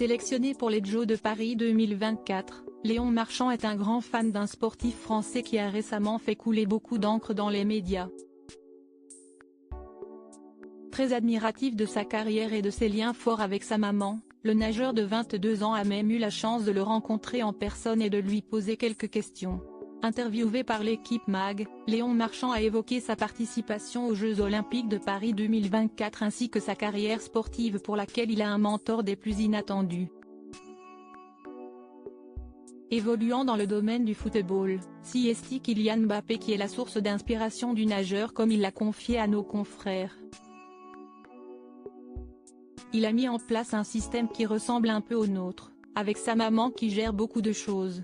Sélectionné pour les Jeux de Paris 2024, Léon Marchand est un grand fan d'un sportif français qui a récemment fait couler beaucoup d'encre dans les médias. Très admiratif de sa carrière et de ses liens forts avec sa maman, le nageur de 22 ans a même eu la chance de le rencontrer en personne et de lui poser quelques questions. Interviewé par l'équipe Mag, Léon Marchand a évoqué sa participation aux Jeux Olympiques de Paris 2024 ainsi que sa carrière sportive pour laquelle il a un mentor des plus inattendus. Évoluant dans le domaine du football, c'est Kylian Mbappé qui est la source d'inspiration du nageur comme il l'a confié à nos confrères. Il a mis en place un système qui ressemble un peu au nôtre, avec sa maman qui gère beaucoup de choses.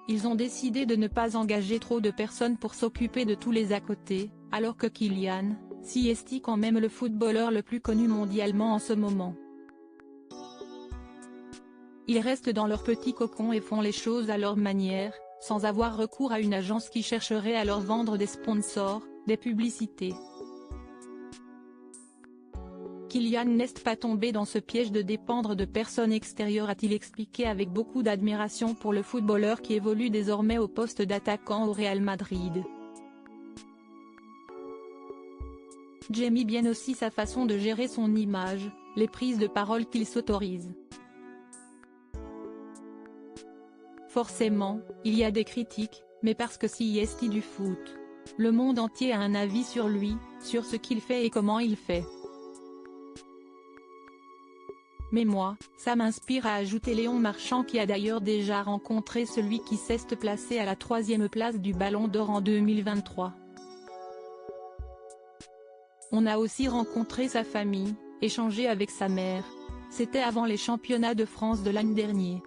Ils ont décidé de ne pas engager trop de personnes pour s'occuper de tous les à côté, alors que Kylian, c'est quand même le footballeur le plus connu mondialement en ce moment. Ils restent dans leur petit cocon et font les choses à leur manière, sans avoir recours à une agence qui chercherait à leur vendre des sponsors, des publicités. Kylian n'est pas tombé dans ce piège de dépendre de personnes extérieures, a-t-il expliqué avec beaucoup d'admiration pour le footballeur qui évolue désormais au poste d'attaquant au Real Madrid. J'aime bien aussi sa façon de gérer son image, les prises de parole qu'il s'autorise. Forcément, il y a des critiques, mais parce que c'est du foot. Le monde entier a un avis sur lui, sur ce qu'il fait et comment il fait. Mais moi, ça m'inspire, a ajouté Léon Marchand qui a d'ailleurs déjà rencontré celui qui s'est placé à la 3e place du Ballon d'Or en 2023. On a aussi rencontré sa famille, échangé avec sa mère. C'était avant les championnats de France de l'année dernière.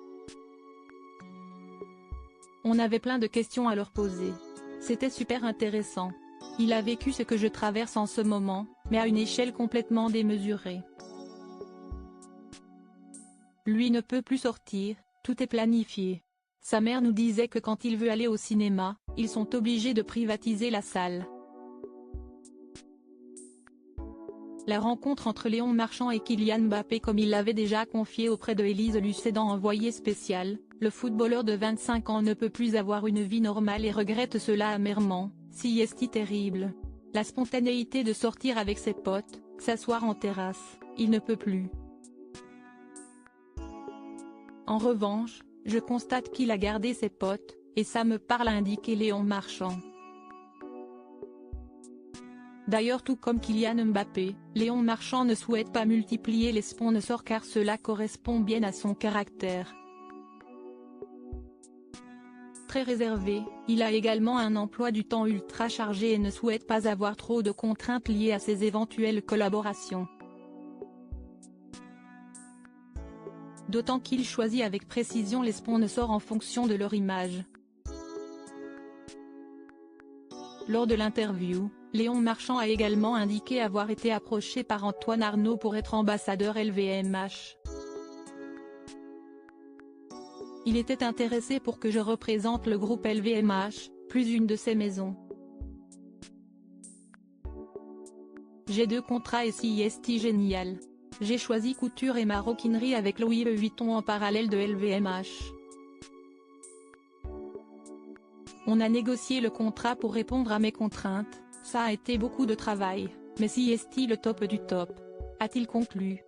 On avait plein de questions à leur poser. C'était super intéressant. Il a vécu ce que je traverse en ce moment, mais à une échelle complètement démesurée. Lui ne peut plus sortir, tout est planifié. Sa mère nous disait que quand il veut aller au cinéma, ils sont obligés de privatiser la salle. La rencontre entre Léon Marchand et Kylian Mbappé, comme il l'avait déjà confié auprès de Élise Lucet dans Envoyé spécial, le footballeur de 25 ans ne peut plus avoir une vie normale et regrette cela amèrement. C'est terrible. La spontanéité de sortir avec ses potes, s'asseoir en terrasse, il ne peut plus. En revanche, je constate qu'il a gardé ses potes, et ça me parle, a indiqué Léon Marchand. D'ailleurs, tout comme Kylian Mbappé, Léon Marchand ne souhaite pas multiplier les sponsors car cela correspond bien à son caractère. Très réservé, il a également un emploi du temps ultra chargé et ne souhaite pas avoir trop de contraintes liées à ses éventuelles collaborations. D'autant qu'il choisit avec précision les sponsors en fonction de leur image. Lors de l'interview, Léon Marchand a également indiqué avoir été approché par Antoine Arnaud pour être ambassadeur LVMH. Il était intéressé pour que je représente le groupe LVMH, plus une de ses maisons. J'ai 2 contrats et c'est génial. J'ai choisi couture et maroquinerie avec Louis Vuitton en parallèle de LVMH. On a négocié le contrat pour répondre à mes contraintes, ça a été beaucoup de travail, mais c'est le top du top, a-t-il conclu.